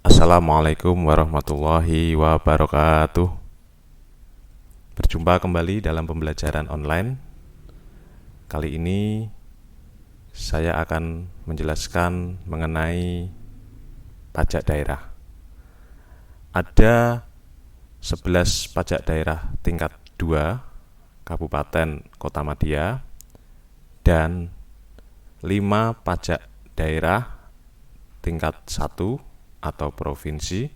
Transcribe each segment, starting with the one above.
Assalamualaikum warahmatullahi wabarakatuh. Berjumpa kembali dalam pembelajaran online. Kali ini saya akan menjelaskan mengenai pajak daerah. Ada 11 pajak daerah tingkat 2 Kabupaten Kotamadya dan 5 pajak daerah tingkat 1 atau provinsi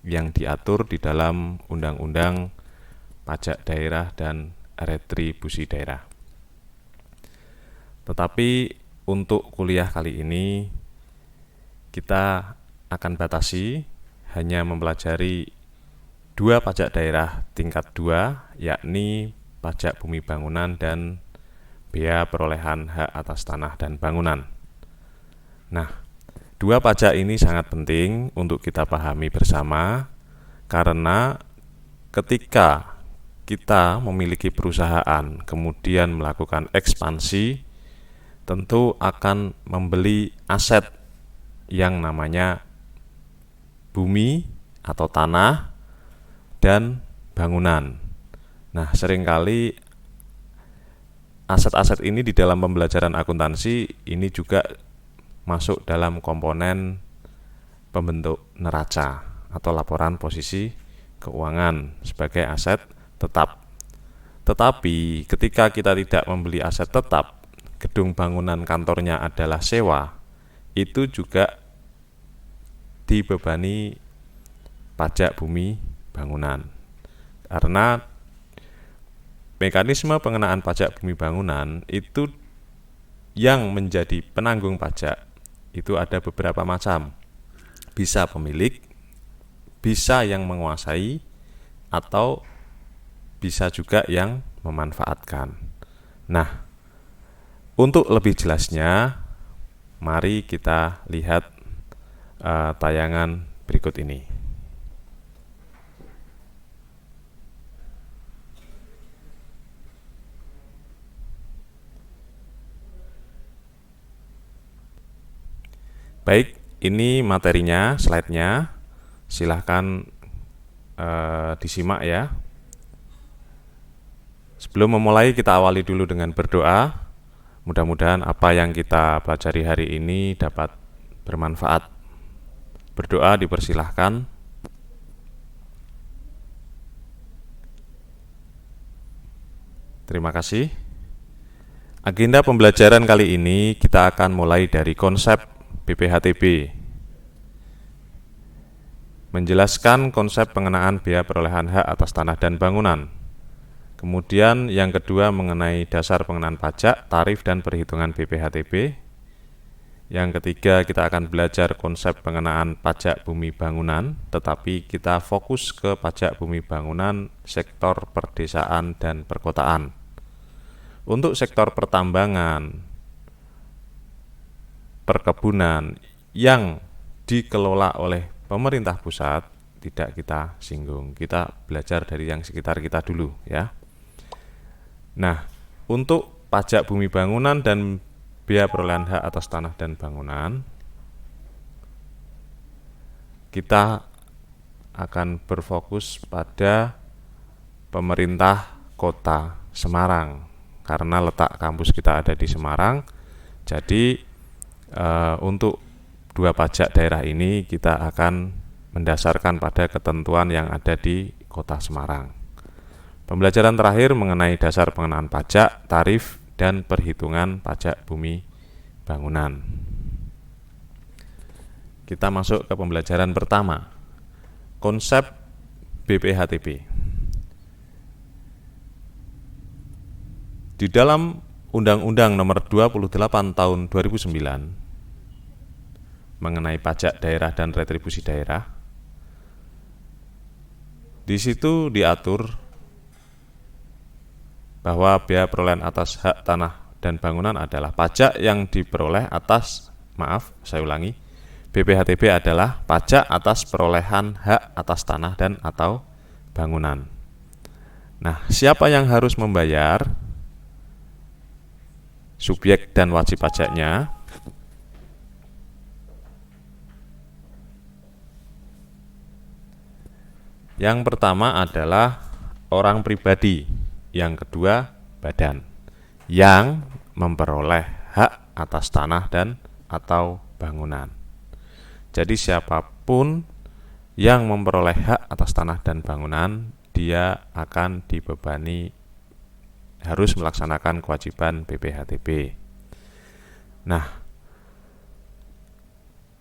yang diatur di dalam Undang-Undang Pajak Daerah dan Retribusi Daerah. Tetapi untuk kuliah kali ini kita akan batasi hanya mempelajari 2 pajak daerah tingkat 2, yakni pajak bumi bangunan dan bea perolehan hak atas tanah dan bangunan. Nah, 2 pajak ini sangat penting untuk kita pahami bersama karena ketika kita memiliki perusahaan kemudian melakukan ekspansi, tentu akan membeli aset yang namanya bumi atau tanah dan bangunan. Nah, seringkali aset-aset ini di dalam pembelajaran akuntansi ini juga masuk dalam komponen pembentuk neraca atau laporan posisi keuangan sebagai aset tetap. Tetapi ketika kita tidak membeli aset tetap, gedung bangunan kantornya adalah sewa, itu juga dibebani pajak bumi bangunan. Karena mekanisme pengenaan pajak bumi bangunan itu yang menjadi penanggung pajak itu ada beberapa macam. Bisa pemilik, bisa yang menguasai, atau bisa juga yang memanfaatkan. Nah, untuk lebih jelasnya, mari kita lihat tayangan berikut ini. Baik, ini materinya, slide-nya. Silahkan disimak ya. Sebelum memulai, kita awali dulu dengan berdoa. Mudah-mudahan apa yang kita pelajari hari ini dapat bermanfaat. Berdoa dipersilahkan. Terima kasih. Agenda pembelajaran kali ini kita akan mulai dari konsep BPHTB. Menjelaskan konsep pengenaan bea perolehan hak atas tanah dan bangunan. Kemudian yang kedua mengenai dasar pengenaan pajak, tarif dan perhitungan BPHTB. Yang ketiga kita akan belajar konsep pengenaan pajak bumi bangunan, tetapi kita fokus ke pajak bumi bangunan sektor perdesaan dan perkotaan. Untuk sektor pertambangan, perkebunan yang dikelola oleh pemerintah pusat tidak kita singgung. Kita belajar dari yang sekitar kita dulu ya. Nah, untuk pajak bumi bangunan dan bea perolehan hak atas tanah dan bangunan, kita akan berfokus pada pemerintah kota Semarang. Karena letak kampus kita ada di Semarang, jadi untuk 2 pajak daerah ini kita akan mendasarkan pada ketentuan yang ada di kota Semarang. Pembelajaran terakhir mengenai dasar pengenaan pajak, tarif, dan perhitungan pajak bumi bangunan. Kita masuk ke pembelajaran pertama, konsep BPHTB. Di dalam Undang-Undang Nomor 28 Tahun 2009 mengenai pajak daerah dan retribusi daerah, di situ diatur bahwa bea perolehan atas hak tanah dan bangunan adalah pajak yang diperoleh atas, BPHTB adalah pajak atas perolehan hak atas tanah dan atau bangunan. Nah, siapa yang harus membayar? Subjek dan wajib pajaknya Yang pertama adalah orang pribadi, yang kedua badan yang memperoleh hak atas tanah dan atau bangunan. Jadi siapapun yang memperoleh hak atas tanah dan bangunan, dia akan dibebani harus melaksanakan kewajiban BPHTB. Nah,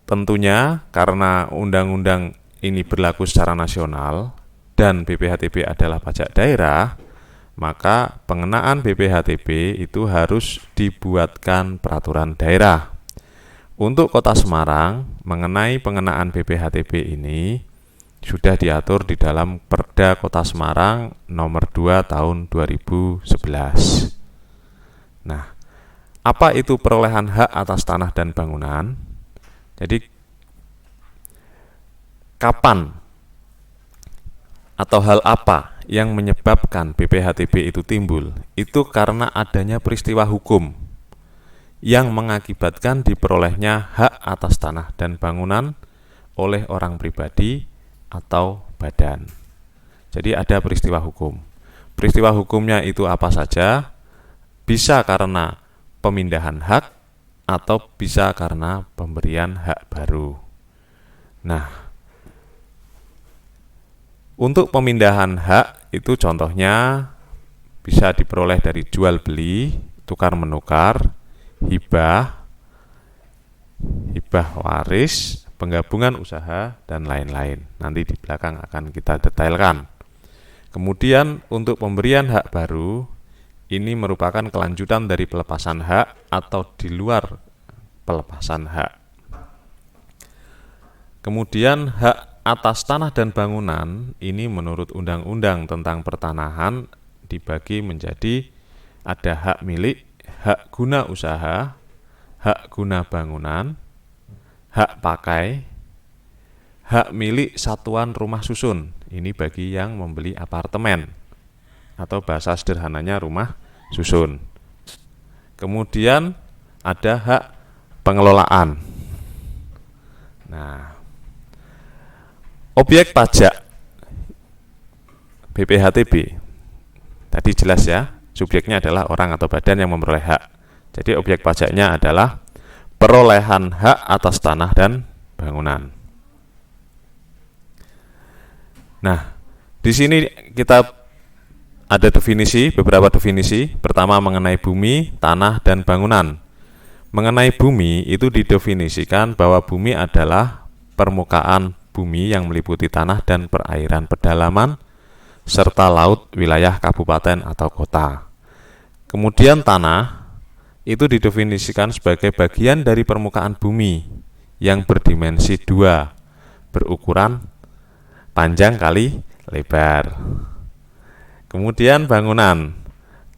tentunya karena undang-undang ini berlaku secara nasional dan BPHTB adalah pajak daerah, maka pengenaan BPHTB itu harus dibuatkan peraturan daerah. Untuk Kota Semarang, mengenai pengenaan BPHTB ini sudah diatur di dalam Perda Kota Semarang nomor 2 tahun 2011. Nah, apa itu perolehan hak atas tanah dan bangunan? Jadi, kapan atau hal apa yang menyebabkan BPHTB itu timbul? Itu karena adanya peristiwa hukum yang mengakibatkan diperolehnya hak atas tanah dan bangunan oleh orang pribadi atau badan. Jadi ada peristiwa hukum. Peristiwa hukumnya itu apa saja? Bisa karena pemindahan hak atau bisa karena pemberian hak baru. Nah, untuk pemindahan hak itu contohnya bisa diperoleh dari jual beli, tukar menukar, hibah waris, penggabungan usaha, dan lain-lain. Nanti di belakang akan kita detailkan. Kemudian untuk pemberian hak baru, ini merupakan kelanjutan dari pelepasan hak atau di luar pelepasan hak. Kemudian hak atas tanah dan bangunan ini menurut Undang-Undang tentang Pertanahan dibagi menjadi ada hak milik, hak guna usaha, hak guna bangunan, hak pakai, hak milik satuan rumah susun. Ini bagi yang membeli apartemen atau bahasa sederhananya rumah susun. Kemudian ada hak pengelolaan. Nah, objek pajak BPHTB tadi jelas ya, subjeknya adalah orang atau badan yang memperoleh hak. Jadi objek pajaknya adalah perolehan hak atas tanah dan bangunan. Nah, di sini kita ada definisi, beberapa definisi. Pertama mengenai bumi, tanah, dan bangunan. Mengenai bumi itu didefinisikan bahwa bumi adalah permukaan bumi yang meliputi tanah dan perairan pedalaman serta laut wilayah kabupaten atau kota. Kemudian tanah itu didefinisikan sebagai bagian dari permukaan bumi yang berdimensi 2, berukuran panjang kali lebar. Kemudian bangunan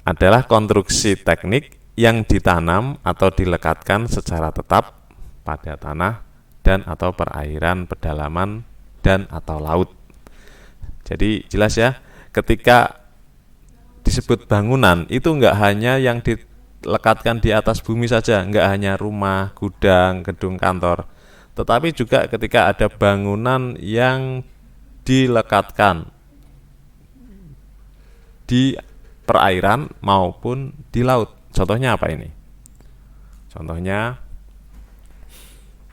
adalah konstruksi teknik yang ditanam atau dilekatkan secara tetap pada tanah dan atau perairan pedalaman dan atau laut. Jadi jelas ya, ketika disebut bangunan itu enggak hanya yang dilekatkan di atas bumi saja, enggak hanya rumah, gudang, gedung kantor, tetapi juga ketika ada bangunan yang dilekatkan di perairan maupun di laut. Contohnya apa ini? Contohnya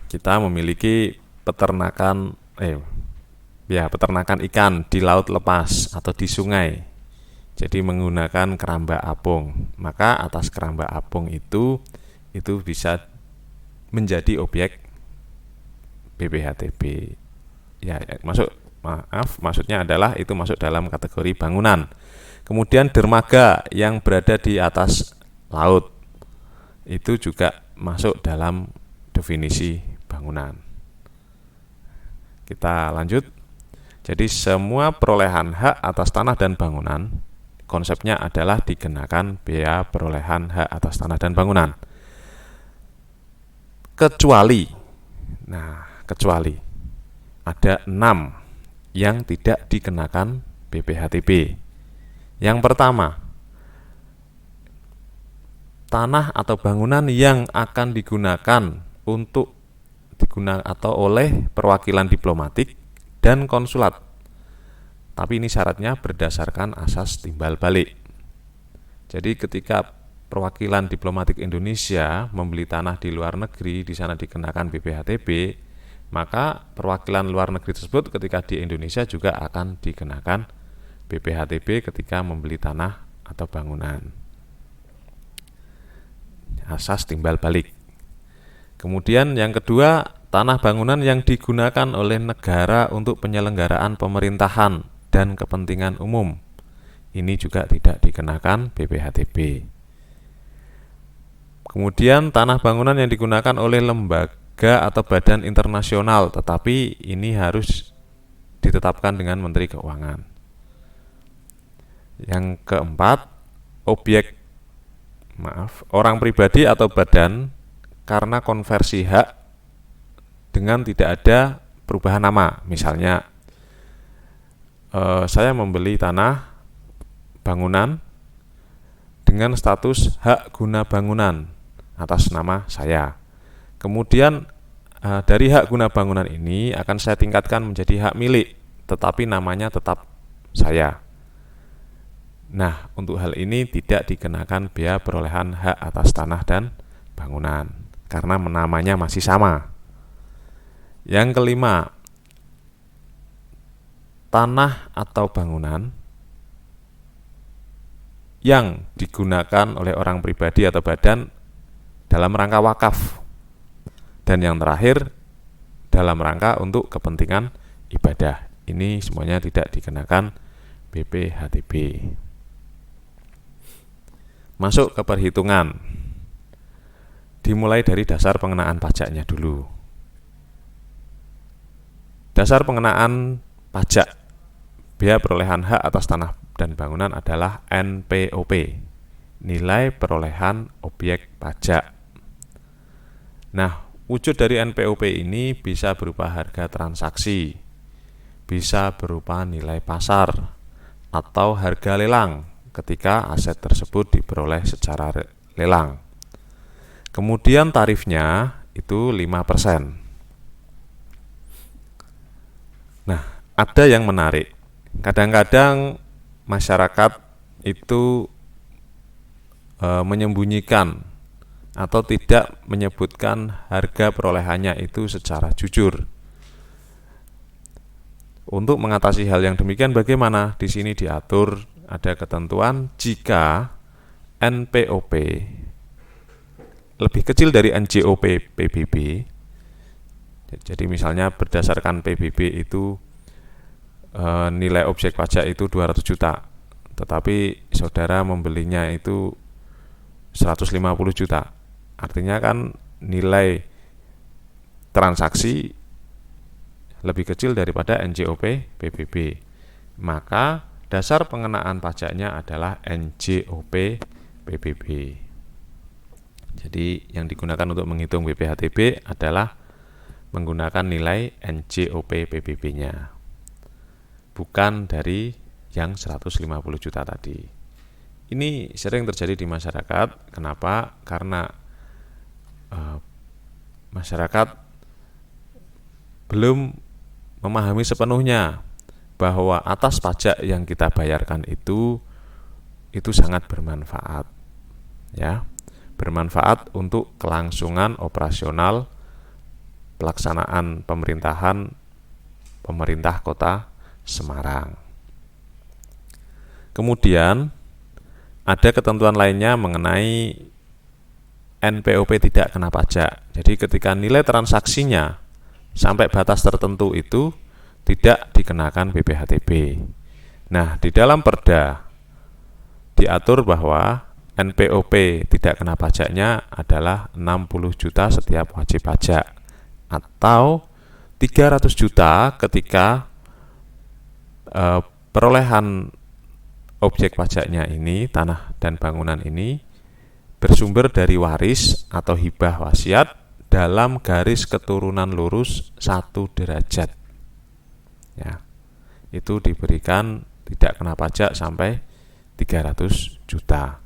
kita memiliki peternakan ikan di laut lepas atau di sungai. Jadi menggunakan keramba apung. Maka atas keramba apung itu bisa menjadi objek BPHTB. Maksudnya adalah itu masuk dalam kategori bangunan. Kemudian dermaga yang berada di atas laut itu juga masuk dalam definisi bangunan. Kita lanjut. Jadi semua perolehan hak atas tanah dan bangunan konsepnya adalah dikenakan biaya perolehan hak atas tanah dan bangunan. Kecuali ada 6 yang tidak dikenakan BPHTB. Yang pertama, tanah atau bangunan yang akan digunakan atau oleh perwakilan diplomatik dan konsulat Tapi ini syaratnya berdasarkan asas timbal balik. Jadi ketika perwakilan diplomatik Indonesia membeli tanah di luar negeri, di sana dikenakan BPHTB, maka perwakilan luar negeri tersebut ketika di Indonesia juga akan dikenakan BPHTB ketika membeli tanah atau bangunan. Asas timbal balik. Kemudian yang kedua, tanah bangunan yang digunakan oleh negara untuk penyelenggaraan pemerintahan dan kepentingan umum. Ini juga tidak dikenakan BPHTB. Kemudian tanah bangunan yang digunakan oleh lembaga atau badan internasional, tetapi ini harus ditetapkan dengan Menteri Keuangan. Yang keempat, orang pribadi atau badan karena konversi hak dengan tidak ada perubahan nama. Misalnya saya membeli tanah bangunan dengan status hak guna bangunan atas nama saya. Kemudian dari hak guna bangunan ini akan saya tingkatkan menjadi hak milik, tetapi namanya tetap saya. Nah, untuk hal ini tidak dikenakan bea perolehan hak atas tanah dan bangunan karena namanya masih sama. Yang kelima, tanah atau bangunan yang digunakan oleh orang pribadi atau badan dalam rangka wakaf. Dan yang terakhir, dalam rangka untuk kepentingan ibadah. Ini semuanya tidak dikenakan BPHTB. Masuk ke perhitungan. Dimulai dari dasar pengenaan pajaknya dulu. Dasar pengenaan pajak bea perolehan hak atas tanah dan bangunan adalah NPOP, nilai perolehan objek pajak. Nah, wujud dari NPOP ini bisa berupa harga transaksi, bisa berupa nilai pasar, atau harga lelang ketika aset tersebut diperoleh secara lelang. Kemudian tarifnya itu 5%. Nah, ada yang menarik. Kadang-kadang masyarakat itu menyembunyikan atau tidak menyebutkan harga perolehannya itu secara jujur. Untuk mengatasi hal yang demikian bagaimana? Di sini diatur ada ketentuan jika NPOP lebih kecil dari NJOP PBB. Jadi misalnya berdasarkan PBB itu nilai objek pajak itu 200 juta, tetapi saudara membelinya itu 150 juta. Artinya kan nilai transaksi lebih kecil daripada NJOP PBB. Maka dasar pengenaan pajaknya adalah NJOP PBB. Jadi yang digunakan untuk menghitung BPHTB adalah menggunakan nilai NJOP PBB-nya. Bukan dari yang 150 juta tadi. Ini sering terjadi di masyarakat. Kenapa? Karena masyarakat belum memahami sepenuhnya bahwa atas pajak yang kita bayarkan itu sangat bermanfaat, ya, bermanfaat untuk kelangsungan operasional pelaksanaan pemerintahan pemerintah Kota Semarang. Kemudian ada ketentuan lainnya mengenai NPOP tidak kena pajak. Jadi ketika nilai transaksinya sampai batas tertentu itu tidak dikenakan BPHTB. Nah, di dalam Perda diatur bahwa NPOP tidak kena pajaknya adalah 60 juta setiap wajib pajak atau 300 juta ketika perolehan objek pajaknya ini, tanah dan bangunan ini bersumber dari waris atau hibah wasiat dalam garis keturunan lurus 1 derajat. Ya, itu diberikan tidak kena pajak sampai 300 juta.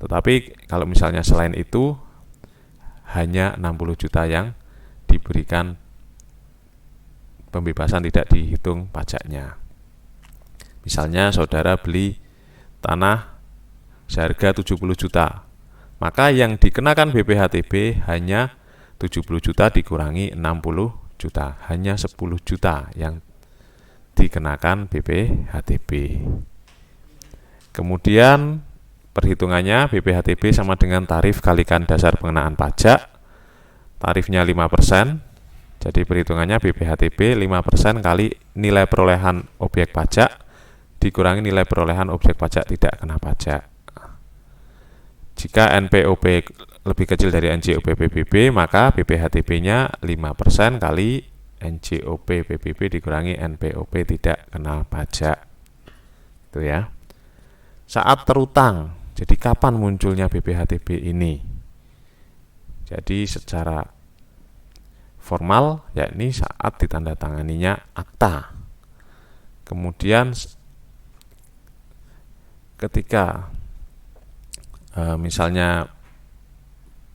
Tetapi kalau misalnya selain itu hanya 60 juta yang diberikan pembebasan tidak dihitung pajaknya. Misalnya saudara beli tanah seharga 70 juta, maka yang dikenakan BPHTB hanya 70 juta dikurangi 60 juta, hanya 10 juta yang dikenakan BPHTB. Kemudian perhitungannya BPHTB sama dengan tarif kalikan dasar pengenaan pajak. Tarifnya 5%. Jadi perhitungannya BPHTB 5% kali nilai perolehan objek pajak dikurangi nilai perolehan objek pajak tidak kena pajak. Jika NPOP lebih kecil dari NJOP PBB, maka BPHTB-nya 5% kali NJOP PBB dikurangi NPOP tidak kena pajak. Itu ya. Saat terutang, jadi kapan munculnya BPHTB ini? Jadi secara formal, yakni saat ditandatanganinya akta. Kemudian ketika misalnya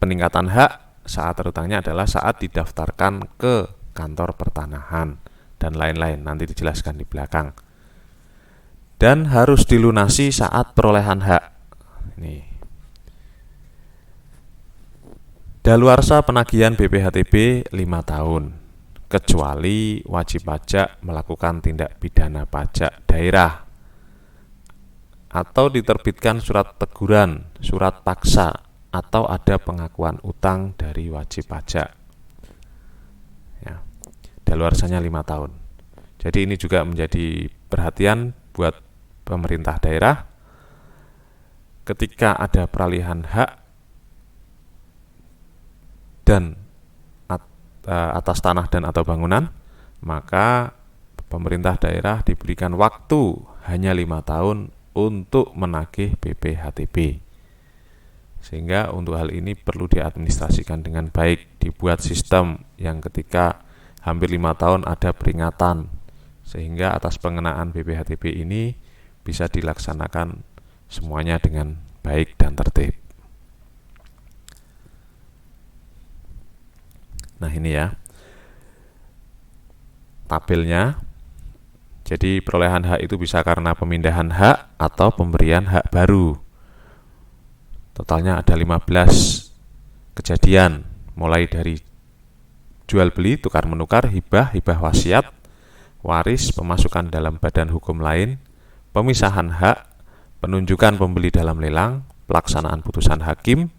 peningkatan hak, saat terutangnya adalah saat didaftarkan ke kantor pertanahan dan lain-lain, nanti dijelaskan di belakang. Dan harus dilunasi saat perolehan hak. Ini. Daluarsa penagihan BPHTB 5 tahun, kecuali wajib pajak melakukan tindak pidana pajak daerah atau diterbitkan surat teguran, surat paksa, atau ada pengakuan utang dari wajib pajak. Ya. Daluarsanya 5 tahun. Jadi ini juga menjadi perhatian buat pemerintah daerah ketika ada peralihan hak dan atas tanah dan atau bangunan, maka pemerintah daerah diberikan waktu hanya 5 tahun untuk menagih BPHTB. Sehingga untuk hal ini perlu diadministrasikan dengan baik, dibuat sistem yang ketika hampir 5 tahun ada peringatan, sehingga atas pengenaan BPHTB ini bisa dilaksanakan semuanya dengan baik dan tertib. Nah ini ya tabelnya. Jadi perolehan hak itu bisa karena pemindahan hak atau pemberian hak baru. Totalnya ada 15 kejadian, mulai dari jual beli, tukar menukar, hibah, hibah wasiat, waris, pemasukan dalam badan hukum lain, pemisahan hak, penunjukan pembeli dalam lelang, pelaksanaan putusan hakim,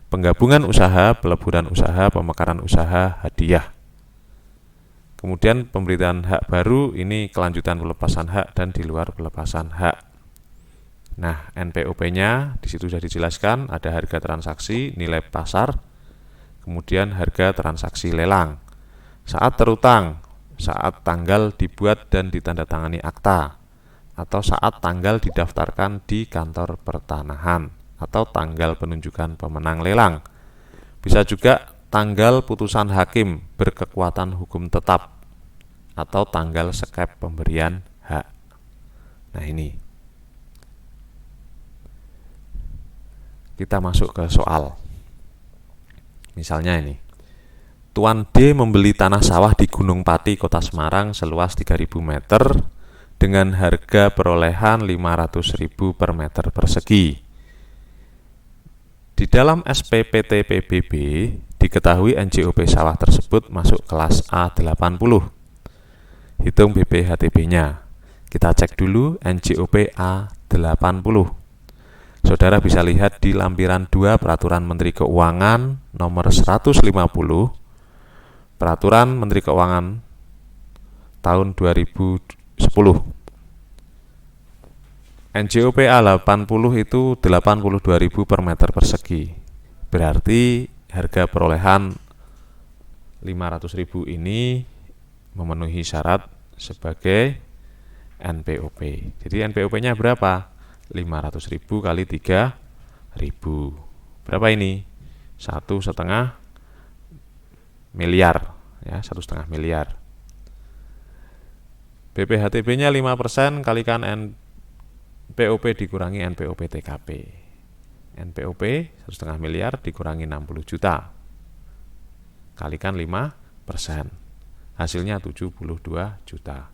penggabungan usaha, peleburan usaha, pemekaran usaha, hadiah. Kemudian pemberitaan hak baru ini kelanjutan pelepasan hak dan di luar pelepasan hak. Nah, NPOP-nya di situ sudah dijelaskan, ada harga transaksi, nilai pasar, kemudian harga transaksi lelang. Saat terutang, saat tanggal dibuat dan ditandatangani akta, atau saat tanggal didaftarkan di kantor pertanahan, atau tanggal penunjukan pemenang lelang. Bisa juga tanggal putusan hakim berkekuatan hukum tetap, atau tanggal sekep pemberian hak. Nah ini. Kita masuk ke soal. Misalnya ini. Tuan D membeli tanah sawah di Gunung Pati, Kota Semarang seluas 3.000 meter dengan harga perolehan 500.000 per meter persegi. Di dalam SPPT PBB diketahui NJOP sawah tersebut masuk kelas A80. Hitung BPHTB-nya. Kita cek dulu NJOP A80. Saudara bisa lihat di lampiran 2 Peraturan Menteri Keuangan nomor 150, Peraturan Menteri Keuangan tahun 2010. NJOP A80 itu 82.000 per meter persegi. Berarti harga perolehan 500.000 ini memenuhi syarat sebagai NPOP. Jadi NPOP-nya berapa? 500.000 kali 3.000. Berapa ini? 1,5 miliar, ya, 1,5 miliar. BPHTB-nya 5% kalikan NPOP dikurangi NPOP TKP. NPOP 1,5 miliar dikurangi 60 juta. Kalikan 5%. Hasilnya 72 juta.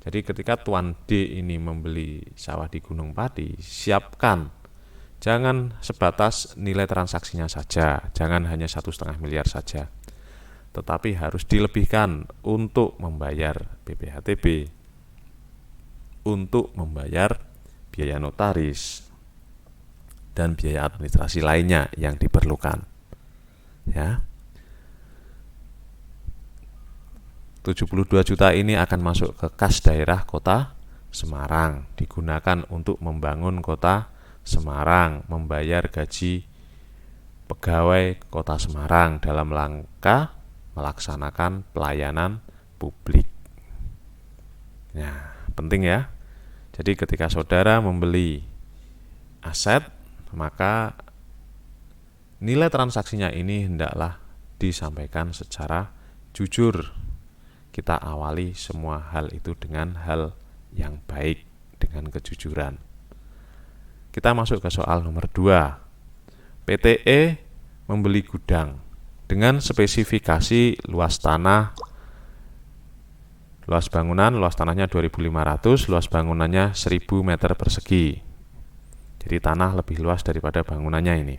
Jadi ketika Tuan D ini membeli sawah di Gunung Pati, siapkan, jangan sebatas nilai transaksinya saja, jangan hanya 1,5 miliar saja, tetapi harus dilebihkan untuk membayar BPHTB, untuk membayar biaya notaris dan biaya administrasi lainnya yang diperlukan. Ya. 72 juta ini akan masuk ke kas daerah Kota Semarang, digunakan untuk membangun Kota Semarang, membayar gaji pegawai Kota Semarang dalam rangka melaksanakan pelayanan publik. Nah, penting ya. Jadi ketika saudara membeli aset, maka nilai transaksinya ini hendaklah disampaikan secara jujur. Kita awali semua hal itu dengan hal yang baik, dengan kejujuran. Kita masuk ke soal nomor 2. PTE membeli gudang dengan spesifikasi luas tanah, luas bangunan, luas tanahnya 2.500, luas bangunannya 1.000 meter persegi. Jadi tanah lebih luas daripada bangunannya ini.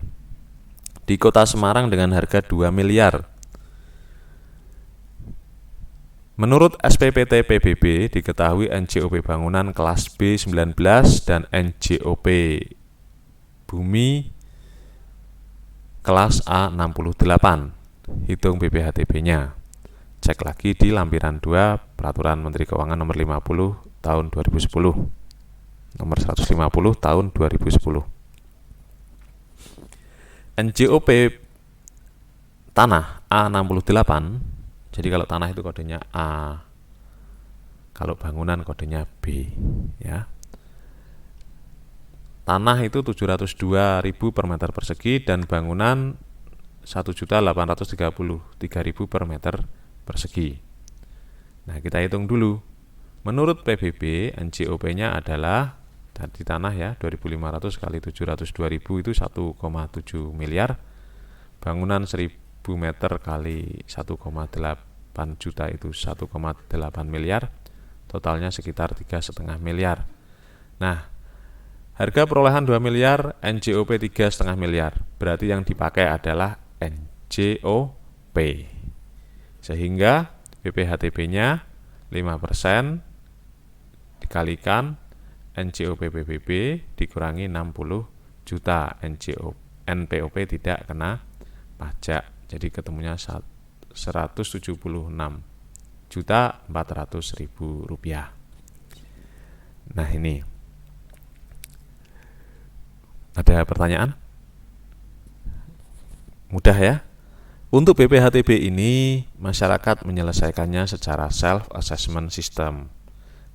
Di Kota Semarang dengan harga 2 miliar. Menurut SPPT PBB diketahui NJOP bangunan kelas B19 dan NJOP bumi kelas A68. Hitung BPHTB-nya. Cek lagi di lampiran 2 Peraturan Menteri Keuangan nomor 50 tahun 2010. Nomor 150 tahun 2010. NJOP tanah A68. Jadi kalau tanah itu kodenya A, kalau bangunan kodenya B, ya. Tanah itu 702.000 per meter persegi dan bangunan 1.833.000 per meter persegi. Nah, kita hitung dulu. Menurut PBB, NJOP-nya adalah di tanah ya, 2.500 kali 702.000 itu 1,7 miliar. Bangunan 1.000 meter kali 1,8 juta itu 1,8 miliar, totalnya sekitar 3,5 miliar. Nah, harga perolehan 2 miliar, NJOP 3,5 miliar, berarti yang dipakai adalah NJOP. Sehingga BPHTB-nya 5% dikalikan NJOP PBB dikurangi 60 juta, NPOP tidak kena pajak. Jadi ketemunya 176.400.000 rupiah. Nah, ini ada pertanyaan? Mudah ya. Untuk BPHTB ini masyarakat menyelesaikannya secara self-assessment system.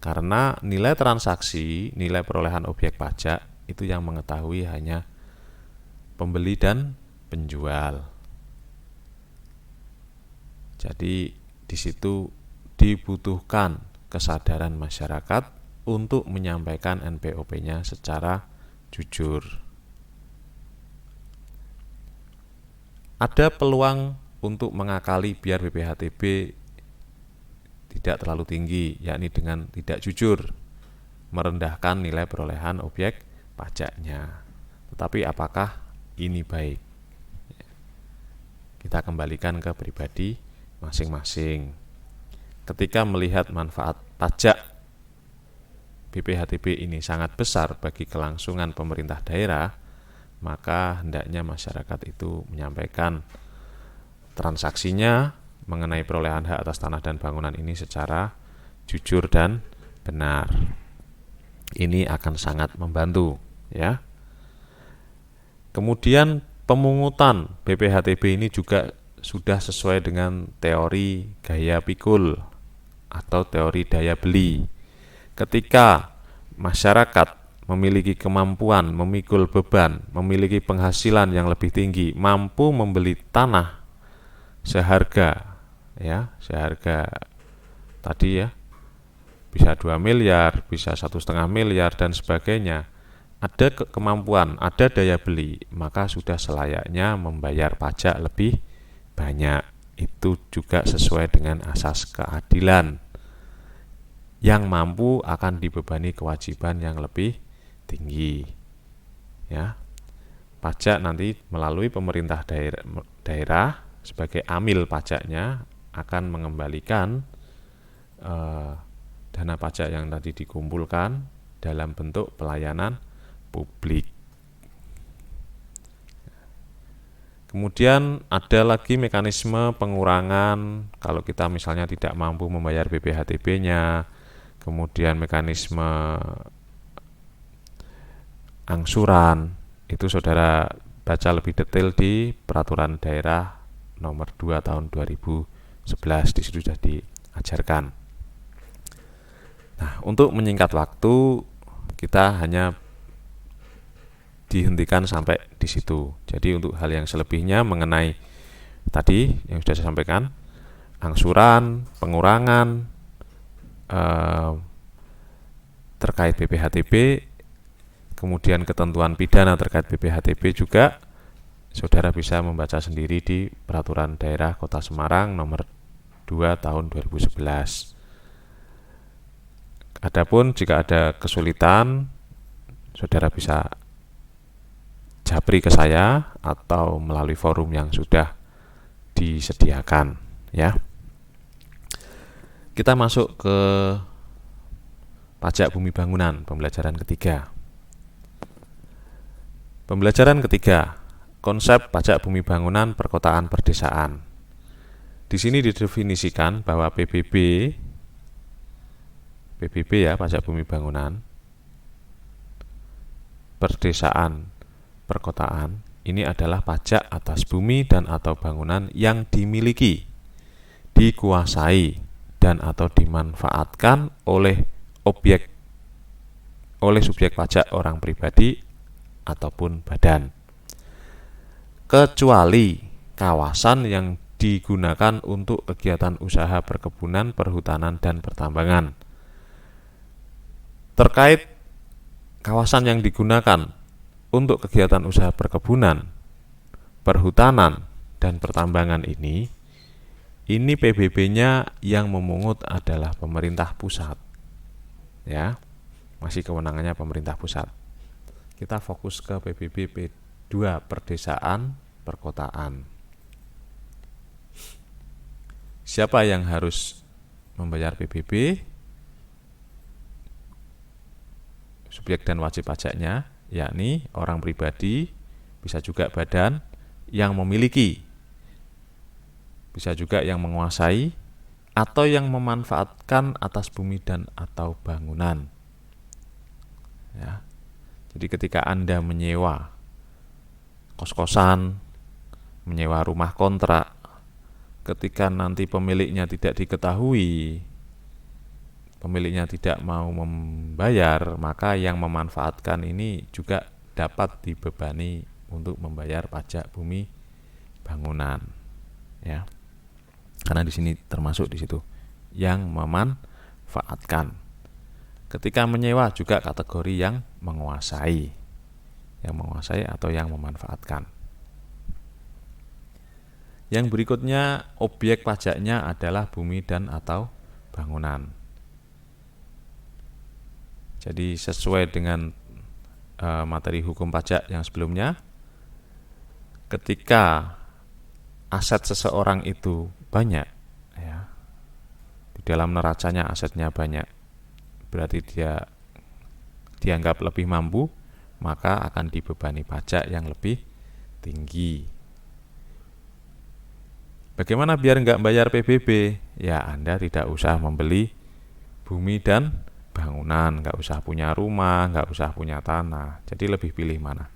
Karena nilai transaksi, nilai perolehan objek pajak itu yang mengetahui hanya pembeli dan penjual. Jadi di situ dibutuhkan kesadaran masyarakat untuk menyampaikan NPOP-nya secara jujur. Ada peluang untuk mengakali biar BPHTB tidak terlalu tinggi, yakni dengan tidak jujur, merendahkan nilai perolehan objek pajaknya. Tetapi apakah ini baik? Kita kembalikan ke pribadi masing-masing. Ketika melihat manfaat pajak BPHTB ini sangat besar bagi kelangsungan pemerintah daerah, maka hendaknya masyarakat itu menyampaikan transaksinya mengenai perolehan hak atas tanah dan bangunan ini secara jujur dan benar. Ini akan sangat membantu, ya. Kemudian pemungutan BPHTB ini juga sudah sesuai dengan teori gaya pikul atau teori daya beli. Ketika masyarakat memiliki kemampuan memikul beban, memiliki penghasilan yang lebih tinggi, mampu membeli tanah seharga tadi ya, bisa 2 miliar, bisa 1,5 miliar dan sebagainya. Ada kemampuan, ada daya beli, maka sudah selayaknya membayar pajak lebih banyak. Itu juga sesuai dengan asas keadilan. yang mampu akan dibebani kewajiban yang lebih tinggi. Ya, pajak nanti melalui pemerintah daerah sebagai amil pajaknya akan mengembalikan dana pajak yang tadi dikumpulkan dalam bentuk pelayanan publik. Kemudian ada lagi mekanisme pengurangan kalau kita misalnya tidak mampu membayar BPHTB-nya, kemudian mekanisme angsuran, itu saudara baca lebih detail di Peraturan Daerah nomor 2 tahun 2011, di situ sudah diajarkan. Nah, untuk menyingkat waktu, kita hanya dihentikan sampai di situ. Jadi untuk hal yang selebihnya mengenai tadi yang sudah saya sampaikan, angsuran, pengurangan terkait BPHTB, kemudian ketentuan pidana terkait BPHTB juga saudara bisa membaca sendiri di Peraturan Daerah Kota Semarang nomor 2 tahun 2011. Adapun jika ada kesulitan, saudara bisa japri ke saya atau melalui forum yang sudah disediakan, ya. Kita masuk ke pajak bumi bangunan, pembelajaran ketiga. Pembelajaran ketiga, konsep pajak bumi bangunan perkotaan perdesaan. Di sini didefinisikan bahwa PBB ya, pajak bumi bangunan perdesaan perkotaan, ini adalah pajak atas bumi dan atau bangunan yang dimiliki, dikuasai, dan atau dimanfaatkan oleh subjek pajak orang pribadi ataupun badan, kecuali kawasan yang digunakan untuk kegiatan usaha perkebunan, perhutanan, dan pertambangan. Terkait kawasan yang digunakan untuk kegiatan usaha perkebunan, perhutanan, dan pertambangan ini PBB-nya yang memungut adalah pemerintah pusat. Ya, masih kewenangannya pemerintah pusat. Kita fokus ke PBB P2, perdesaan perkotaan. Siapa yang harus membayar PBB? Subjek dan wajib pajaknya, yakni orang pribadi, bisa juga badan yang memiliki, bisa juga yang menguasai, atau yang memanfaatkan atas bumi dan atau bangunan. Ya. Jadi ketika Anda menyewa kos-kosan, menyewa rumah kontrak, ketika nanti pemiliknya tidak diketahui, pemiliknya tidak mau membayar, maka yang memanfaatkan ini juga dapat dibebani untuk membayar pajak bumi bangunan, ya. Karena di sini termasuk di situ yang memanfaatkan. Ketika menyewa juga kategori yang menguasai atau yang memanfaatkan. Yang berikutnya, objek pajaknya adalah bumi dan atau bangunan. Jadi sesuai dengan materi hukum pajak yang sebelumnya, ketika aset seseorang itu banyak, ya, di dalam neracanya asetnya banyak, berarti dia dianggap lebih mampu, maka akan dibebani pajak yang lebih tinggi. Bagaimana biar nggak bayar PBB? Ya, Anda tidak usah membeli bumi dan bangunan, nggak usah punya rumah, nggak usah punya tanah. Jadi lebih pilih mana?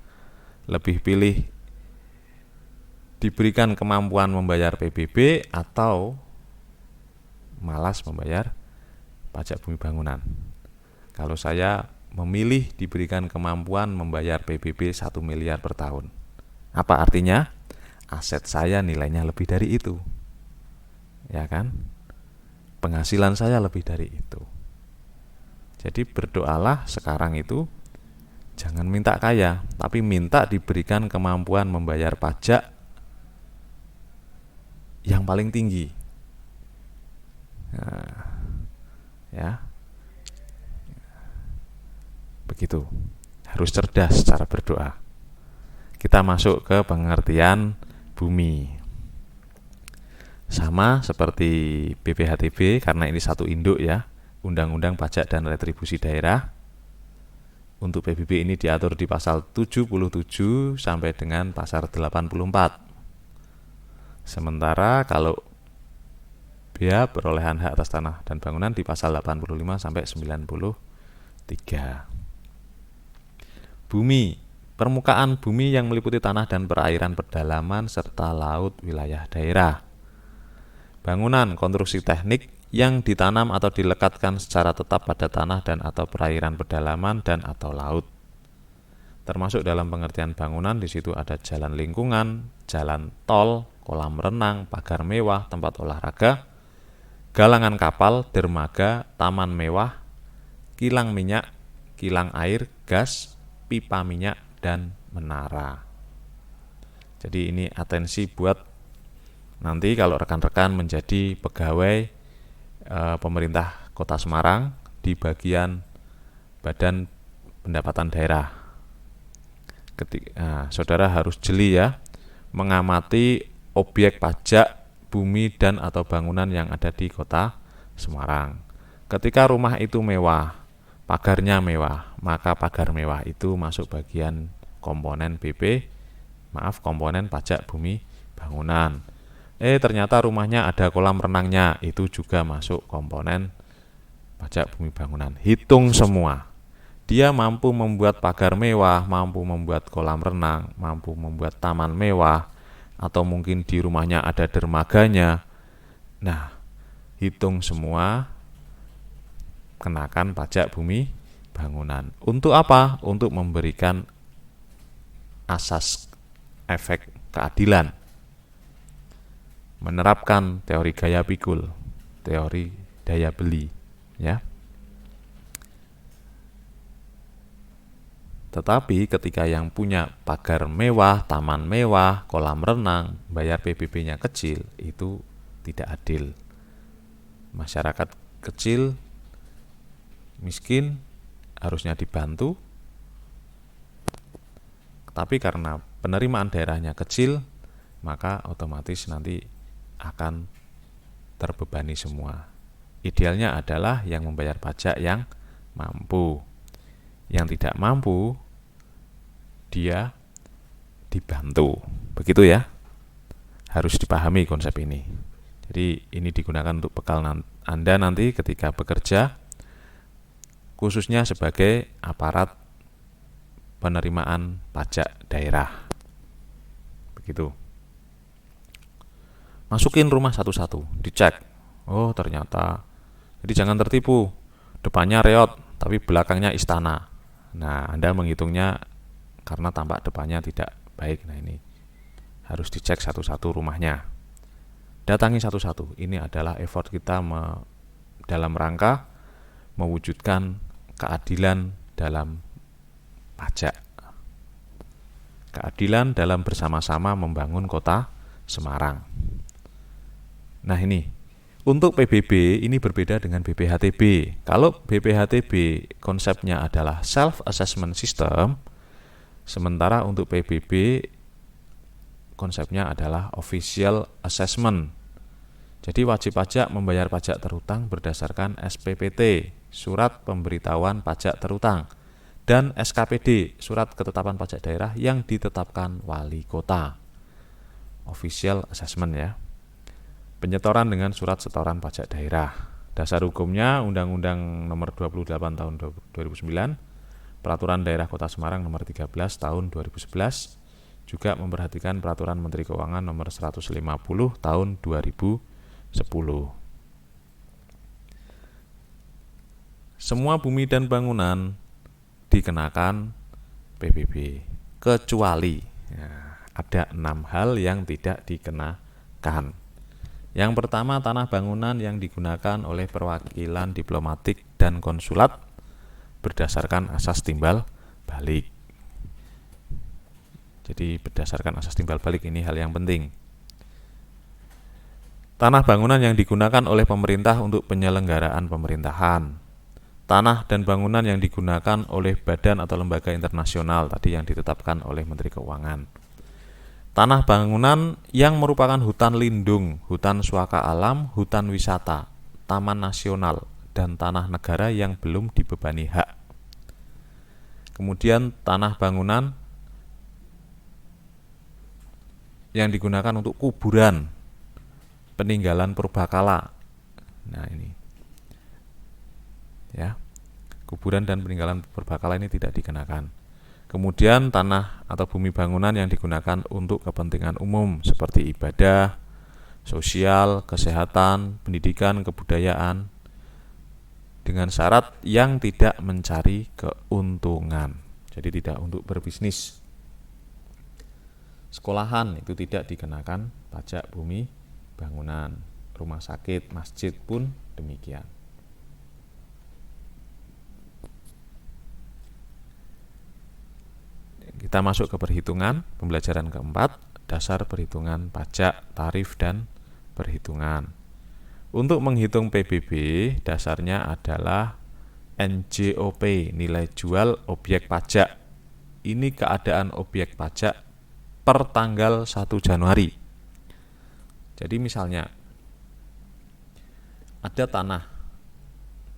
Lebih pilih diberikan kemampuan membayar PBB atau malas membayar pajak bumi bangunan. Kalau saya memilih diberikan kemampuan membayar PBB 1 miliar per tahun. Apa artinya? Aset saya nilainya lebih dari itu. Ya kan? Penghasilan saya lebih dari itu. Jadi berdoalah sekarang itu jangan minta kaya, tapi minta diberikan kemampuan membayar pajak yang paling tinggi. Nah, ya. Begitu. Harus cerdas cara berdoa. Kita masuk ke pengertian bumi. Sama seperti BPHTB, karena ini satu induk ya, Undang-Undang Pajak dan Retribusi Daerah. Untuk PBB ini diatur di pasal 77 sampai dengan pasal 84. Sementara kalau bea perolehan hak atas tanah dan bangunan di pasal 85 sampai 93. Bumi, permukaan bumi yang meliputi tanah dan perairan pedalaman serta laut wilayah daerah. Bangunan, konstruksi teknik yang ditanam atau dilekatkan secara tetap pada tanah dan atau perairan pedalaman dan atau laut. Termasuk dalam pengertian bangunan di situ ada jalan lingkungan, jalan tol, kolam renang, pagar mewah, tempat olahraga, galangan kapal, dermaga, taman mewah, kilang minyak, kilang air, gas, pipa minyak, dan menara. Jadi ini atensi buat nanti kalau rekan-rekan menjadi pegawai pemerintah Kota Semarang di bagian Badan Pendapatan Daerah. Saudara harus jeli ya, mengamati objek pajak bumi dan atau bangunan yang ada di Kota Semarang. Ketika rumah itu mewah, pagarnya mewah, maka pagar mewah itu masuk bagian komponen komponen pajak bumi bangunan. Ternyata rumahnya ada kolam renangnya, itu juga masuk komponen pajak bumi bangunan. Hitung semua. Dia mampu membuat pagar mewah, mampu membuat kolam renang, mampu membuat taman mewah, atau mungkin di rumahnya ada dermaganya. Nah, hitung semua, kenakan pajak bumi bangunan. Untuk apa? Untuk memberikan asas efek keadilan. Menerapkan teori gaya pikul, teori daya beli, ya. Tetapi ketika yang punya pagar mewah, taman mewah, kolam renang, bayar PBB-nya kecil, itu tidak adil. Masyarakat kecil, miskin, harusnya dibantu, tapi karena penerimaan daerahnya kecil, maka otomatis nanti akan terbebani semua. Idealnya adalah yang membayar pajak yang mampu. Yang tidak mampu, dia dibantu. Begitu ya. Harus dipahami konsep ini. Jadi ini digunakan untuk bekal Anda nanti ketika bekerja, khususnya sebagai aparat penerimaan pajak daerah. Begitu. Masukin rumah satu-satu, dicek. Oh, ternyata. Jadi jangan tertipu. Depannya reot, tapi belakangnya istana. Nah, Anda menghitungnya karena tampak depannya tidak baik. Nah, ini harus dicek satu-satu rumahnya. Datangi satu-satu. Ini adalah effort kita dalam rangka mewujudkan keadilan dalam pajak. Keadilan dalam bersama-sama membangun Kota Semarang. Nah, ini untuk PBB ini berbeda dengan BPHTB. Kalau BPHTB konsepnya adalah self assessment system, sementara untuk PBB konsepnya adalah official assessment. Jadi wajib pajak membayar pajak terutang berdasarkan SPPT, surat pemberitahuan pajak terutang, dan SKPD, surat ketetapan pajak daerah yang ditetapkan wali kota. Official assessment ya. Penyetoran dengan surat setoran pajak daerah. Dasar hukumnya Undang-Undang Nomor 28 Tahun 2009, Peraturan Daerah Kota Semarang Nomor 13 Tahun 2011, juga memperhatikan Peraturan Menteri Keuangan Nomor 150 Tahun 2010. Semua bumi dan bangunan dikenakan PBB, kecuali ada 6 hal yang tidak dikenakan. Yang pertama, tanah bangunan yang digunakan oleh perwakilan diplomatik dan konsulat berdasarkan asas timbal balik. Jadi berdasarkan asas timbal balik ini hal yang penting. Tanah bangunan yang digunakan oleh pemerintah untuk penyelenggaraan pemerintahan. tanah dan bangunan yang digunakan oleh badan atau lembaga internasional tadi yang ditetapkan oleh Menteri Keuangan. Tanah bangunan yang merupakan hutan lindung, hutan suaka alam, hutan wisata, taman nasional, dan tanah negara yang belum dibebani hak. Kemudian tanah bangunan yang digunakan untuk kuburan, peninggalan purbakala. Nah ini, ya, kuburan dan peninggalan purbakala ini tidak dikenakan. Kemudian tanah atau bumi bangunan yang digunakan untuk kepentingan umum seperti ibadah, sosial, kesehatan, pendidikan, kebudayaan, dengan syarat yang tidak mencari keuntungan. Jadi tidak untuk berbisnis. Sekolahan itu tidak dikenakan pajak bumi bangunan. Rumah sakit, masjid pun demikian. Kita masuk ke perhitungan, pembelajaran keempat, dasar perhitungan pajak, tarif, dan perhitungan. Untuk menghitung PBB, dasarnya adalah NJOP, nilai jual objek pajak. Ini keadaan objek pajak per tanggal 1 Januari. Jadi misalnya, ada tanah,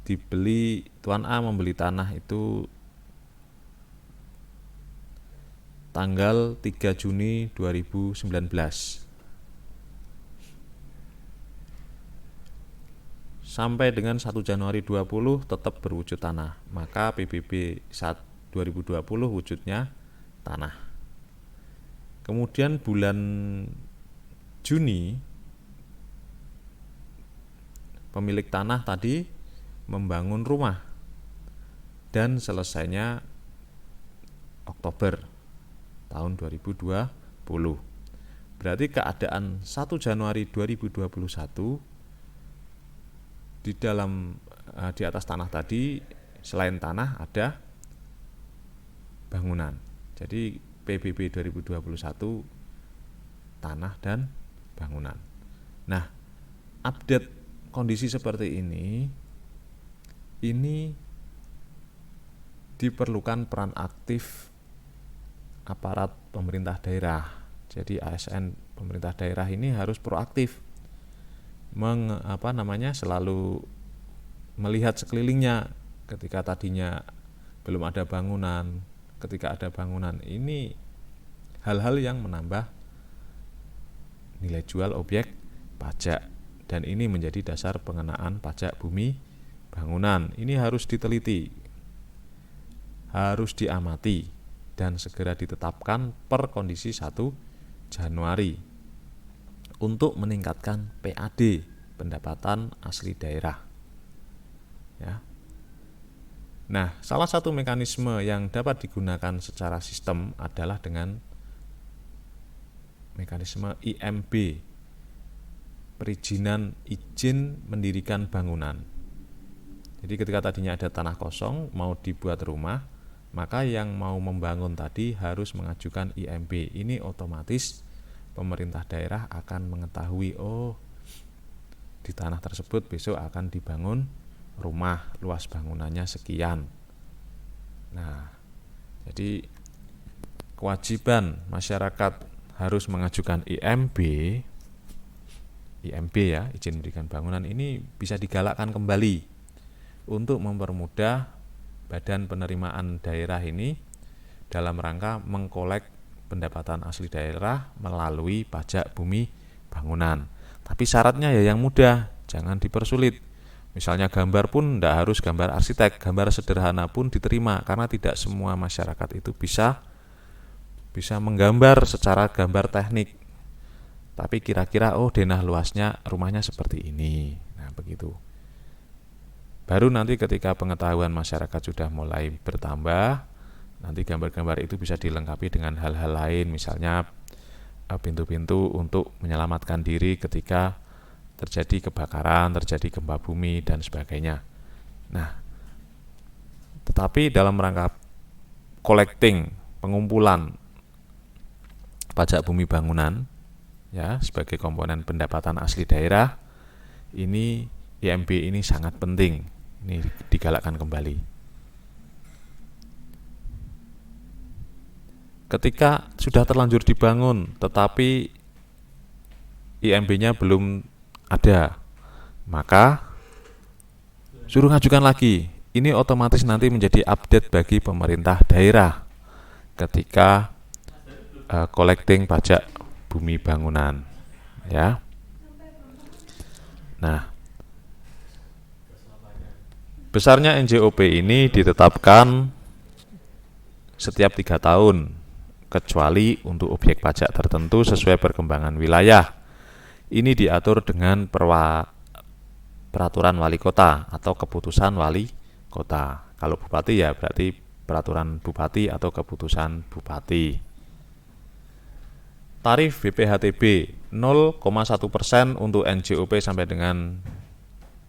dibeli, Tuan A membeli tanah itu tanggal 3 Juni 2019. Sampai dengan 1 Januari 20 tetap berwujud tanah. Maka PBB 2020 wujudnya tanah. Kemudian bulan Juni pemilik tanah tadi membangun rumah dan selesainya Oktober tahun 2020. Berarti keadaan 1 Januari 2021 di dalam di atas tanah tadi selain tanah ada bangunan. Jadi PBB 2021 tanah dan bangunan. Nah, update kondisi seperti ini diperlukan peran aktif aparat pemerintah daerah. Jadi ASN pemerintah daerah ini harus proaktif selalu melihat sekelilingnya. Ketika tadinya belum ada bangunan, ketika ada bangunan, ini hal-hal yang menambah nilai jual objek pajak, dan ini menjadi dasar pengenaan pajak bumi bangunan. Ini harus diteliti, harus diamati, dan segera ditetapkan per kondisi 1 Januari untuk meningkatkan PAD, pendapatan asli daerah. Ya. Nah, salah satu mekanisme yang dapat digunakan secara sistem adalah dengan mekanisme IMB, perizinan izin mendirikan bangunan. Jadi ketika tadinya ada tanah kosong mau dibuat rumah, maka yang mau membangun tadi harus mengajukan IMB. Ini otomatis pemerintah daerah akan mengetahui, oh, di tanah tersebut besok akan dibangun rumah, luas bangunannya sekian. Nah, jadi kewajiban masyarakat harus mengajukan IMB ya, izin mendirikan bangunan, ini bisa digalakkan kembali untuk mempermudah badan penerimaan daerah ini dalam rangka mengkolek pendapatan asli daerah melalui pajak bumi bangunan. Tapi syaratnya ya yang mudah, jangan dipersulit. Misalnya gambar pun tidak harus gambar arsitek, gambar sederhana pun diterima, karena tidak semua masyarakat itu bisa menggambar secara gambar teknik. Tapi kira-kira denah luasnya rumahnya seperti ini. Nah, begitu. Baru nanti ketika pengetahuan masyarakat sudah mulai bertambah, nanti gambar-gambar itu bisa dilengkapi dengan hal-hal lain, misalnya pintu-pintu untuk menyelamatkan diri ketika terjadi kebakaran, terjadi gempa bumi, dan sebagainya. Nah, tetapi dalam rangka collecting, pengumpulan pajak bumi bangunan, ya, sebagai komponen pendapatan asli daerah, ini IMB ini sangat penting. Ini digalakkan kembali. Ketika sudah terlanjur dibangun tetapi IMB-nya belum ada, maka suruh ngajukan lagi. Ini otomatis nanti menjadi update bagi pemerintah daerah ketika collecting pajak bumi bangunan, ya. Nah, besarnya NJOP ini ditetapkan setiap 3 tahun, kecuali untuk objek pajak tertentu sesuai perkembangan wilayah. Ini diatur dengan peraturan wali kota atau keputusan wali kota. Kalau bupati ya berarti peraturan bupati atau keputusan bupati. Tarif BPHTB 0,1% untuk NJOP sampai dengan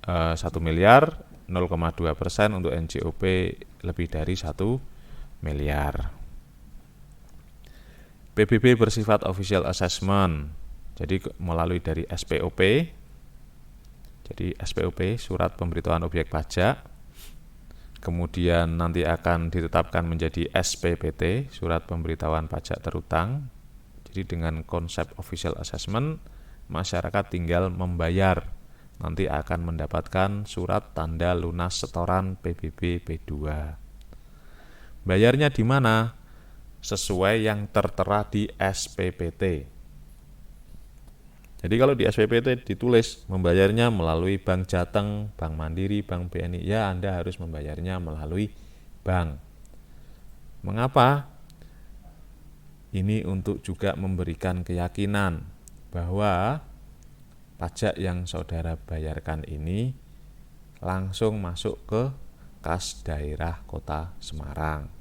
1 miliar, 0,2% untuk NJOP lebih dari 1 miliar. PBB bersifat official assessment, jadi melalui dari SPOP. Jadi SPOP, surat pemberitahuan objek pajak, kemudian nanti akan ditetapkan menjadi SPPT, surat pemberitahuan pajak terutang. Jadi dengan konsep official assessment, masyarakat tinggal membayar, nanti akan mendapatkan surat tanda lunas setoran PBB P2. Bayarnya di mana? Sesuai yang tertera di SPPT. Jadi kalau di SPPT ditulis membayarnya melalui Bank Jateng, Bank Mandiri, Bank BNI, ya Anda harus membayarnya melalui bank. Mengapa? Ini untuk juga memberikan keyakinan bahwa pajak yang saudara bayarkan ini langsung masuk ke kas daerah Kota Semarang.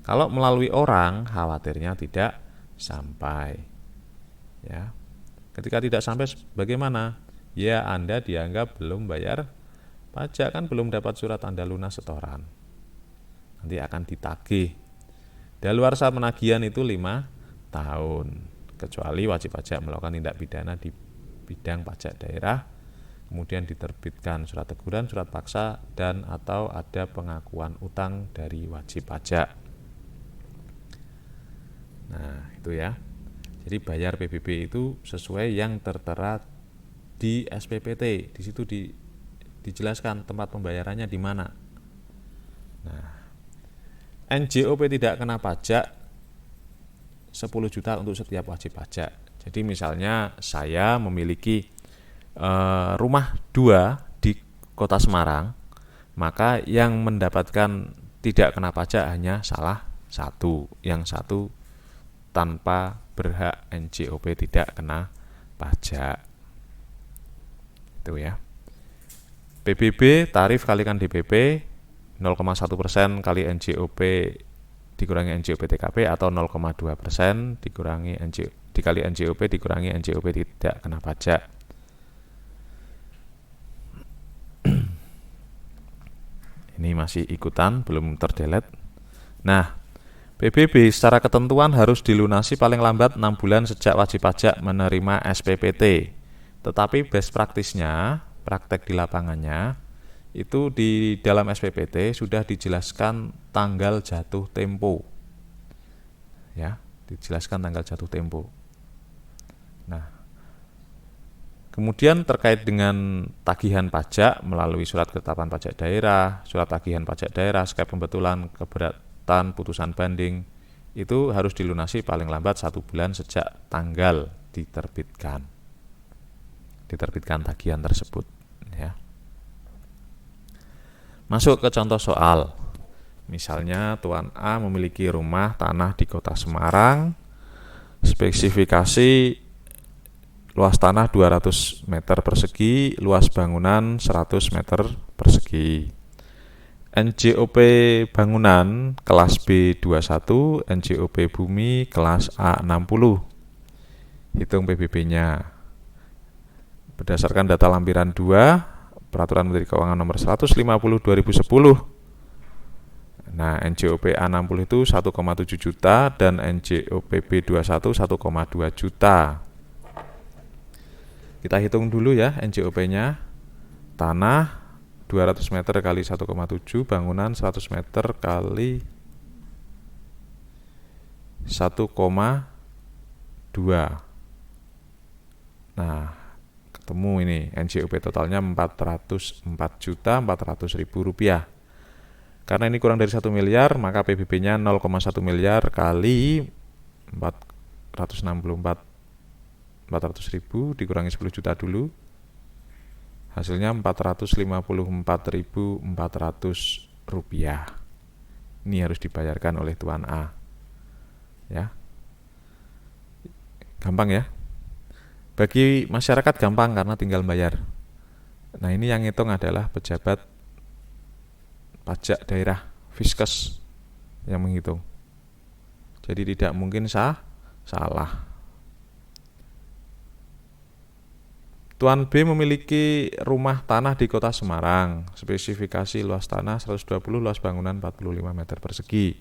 Kalau melalui orang, khawatirnya tidak sampai. Ya. Ketika tidak sampai bagaimana? Ya, Anda dianggap belum bayar pajak, kan belum dapat surat tanda lunas setoran. Nanti akan ditagih. Daluarsa penagihan itu 5 tahun, kecuali wajib pajak melakukan tindak pidana di bidang pajak daerah, kemudian diterbitkan surat teguran, surat paksa, dan atau ada pengakuan utang dari wajib pajak. Nah, itu ya. Jadi bayar PBB itu sesuai yang tertera di SPPT. Di situ dijelaskan tempat pembayarannya di mana. Nah, NJOP tidak kena pajak 10 juta untuk setiap wajib pajak. Jadi misalnya saya memiliki rumah 2 di Kota Semarang, maka yang mendapatkan tidak kena pajak hanya salah satu. Yang satu tanpa berhak NJOP tidak kena pajak. Itu ya. PBB tarif kalikan DPP 0,1% kali NJOP dikurangi NJOP TKP atau 0,2% dikali NJOP dikurangi NJOP tidak kena pajak. Ini masih ikutan, belum terdelete. Nah, PBB secara ketentuan harus dilunasi paling lambat 6 bulan sejak wajib pajak menerima SPPT. Tetapi best practice-nya, praktek di lapangannya, itu di dalam SPPT sudah dijelaskan tanggal jatuh tempo. Ya, dijelaskan tanggal jatuh tempo. Nah, kemudian terkait dengan tagihan pajak melalui surat ketetapan pajak daerah, surat tagihan pajak daerah, skep pembetulan keberatan putusan banding, itu harus dilunasi paling lambat 1 bulan sejak tanggal diterbitkan tagihan tersebut, ya. Masuk ke contoh soal. Misalnya Tuan A memiliki rumah tanah di Kota Semarang, spesifikasi luas tanah 200 meter persegi, luas bangunan 100 meter persegi. NJOP bangunan kelas B21, NJOP bumi kelas A60. Hitung PBB-nya. Berdasarkan data lampiran 2, Peraturan Menteri Keuangan Nomor 150 2010. Nah, NJOP A60 itu 1,7 juta dan NJOP B21 1,2 juta. Kita hitung dulu ya NJOP-nya. Tanah 200 meter kali 1,7, bangunan 100 meter kali 1,2. Nah, ketemu ini NJOP totalnya 404.400.000 rupiah. Karena ini kurang dari 1 miliar, maka PBB-nya 0,1 miliar kali 464.400.000 dikurangi 10 juta dulu. Hasilnya 454.400 rupiah. Ini harus dibayarkan oleh Tuan A. Ya. Gampang ya. Bagi masyarakat gampang karena tinggal bayar. Nah, ini yang ngitung adalah pejabat pajak daerah, Fiskes yang menghitung. Jadi tidak mungkin salah. Tuan B memiliki rumah tanah di Kota Semarang. Spesifikasi luas tanah 120, luas bangunan 45 meter persegi.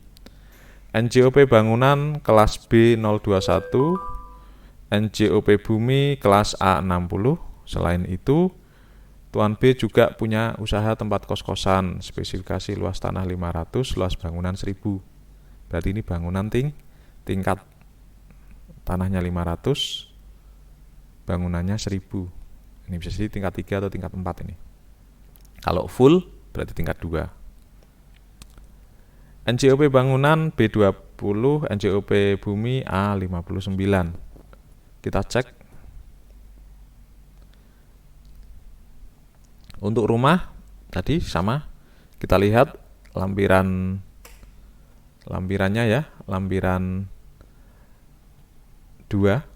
NJOP bangunan kelas B021, NJOP bumi kelas A60. Selain itu, Tuan B juga punya usaha tempat kos-kosan. Spesifikasi luas tanah 500, luas bangunan 1000. Berarti ini bangunan tingkat. Tanahnya 500, bangunannya 1000. Ini bisa jadi tingkat 3 atau tingkat 4 ini. Kalau full berarti tingkat 2. NJOP bangunan B20, NJOP bumi A59. Kita cek. Untuk rumah tadi sama. Kita lihat lampirannya ya, lampiran 2.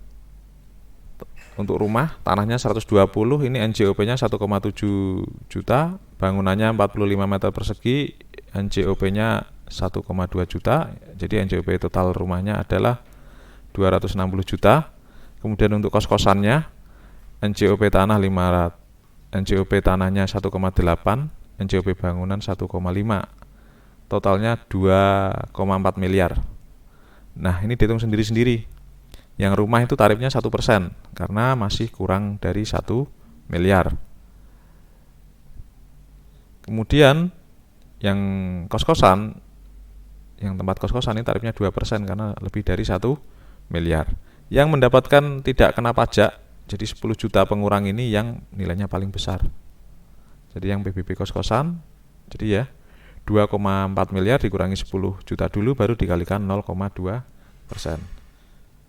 Untuk rumah tanahnya 120, ini NJOP-nya 1,7 juta, bangunannya 45 meter persegi, NJOP-nya 1,2 juta. Jadi NJOP total rumahnya adalah 260 juta. Kemudian untuk kos-kosannya NJOP tanah 500, NJOP tanahnya 1,8, NJOP bangunan 1,5. Totalnya 2,4 miliar. Nah, ini dihitung sendiri-sendiri. Yang rumah itu tarifnya 1% karena masih kurang dari 1 miliar. Kemudian yang kos-kosan, yang tempat kos-kosan ini tarifnya 2% karena lebih dari 1 miliar. Yang mendapatkan tidak kena pajak, jadi 10 juta pengurang ini yang nilainya paling besar. Jadi yang PBB kos-kosan, jadi ya 2,4 miliar dikurangi 10 juta dulu baru dikalikan 0,2%.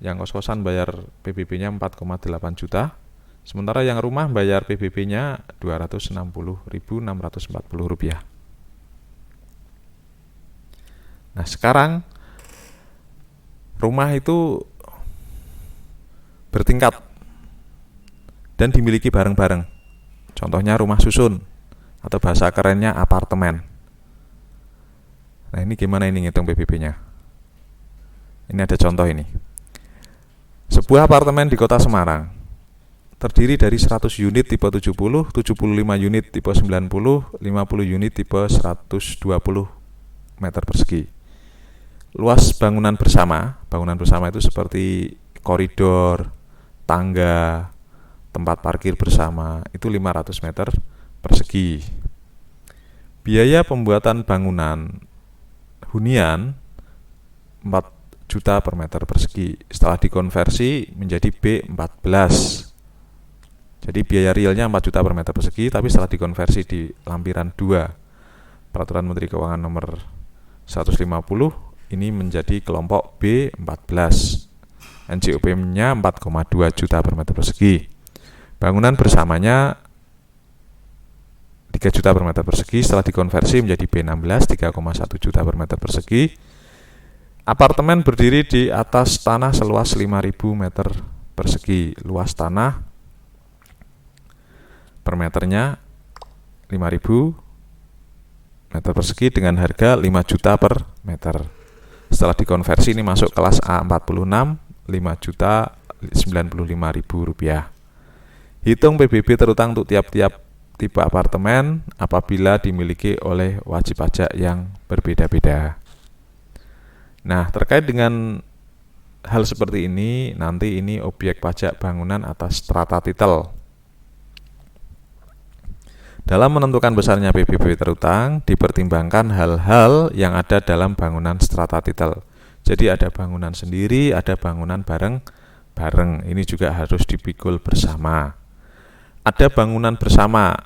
Yang kos-kosan bayar PBB-nya 4,8 juta, sementara yang rumah bayar PBB-nya 260.640 rupiah. Nah, sekarang rumah itu bertingkat dan dimiliki bareng-bareng. Contohnya rumah susun atau bahasa kerennya apartemen. Nah, ini gimana ini ngitung PBB-nya? Ini ada contoh ini. Sebuah apartemen di Kota Semarang terdiri dari 100 unit tipe 70, 75 unit tipe 90, 50 unit tipe 120 meter persegi. Luas bangunan bersama itu seperti koridor, tangga, tempat parkir bersama, itu 500 meter persegi. Biaya pembuatan bangunan hunian 4 juta per meter persegi. Setelah dikonversi menjadi B14. Jadi biaya realnya 4 juta per meter persegi, tapi setelah dikonversi di lampiran 2 Peraturan Menteri Keuangan nomor 150 ini menjadi kelompok B14. NJOP-nya 4,2 juta per meter persegi. Bangunan bersamanya 3 juta per meter persegi, setelah dikonversi menjadi B16 3,1 juta per meter persegi. Apartemen berdiri di atas tanah seluas 5.000 meter persegi. Luas tanah per meternya 5.000 meter persegi dengan harga 5 juta per meter. Setelah dikonversi ini masuk kelas A46, 5.095.000 rupiah. Hitung PBB terutang untuk tiap-tiap tipe apartemen apabila dimiliki oleh wajib pajak yang berbeda-beda. Nah, terkait dengan hal seperti ini, nanti ini objek pajak bangunan atas strata titel. Dalam menentukan besarnya PBB terutang, dipertimbangkan hal-hal yang ada dalam bangunan strata titel. Jadi ada bangunan sendiri, ada bangunan bareng-bareng. Ini juga harus dipikul bersama. Ada bangunan bersama,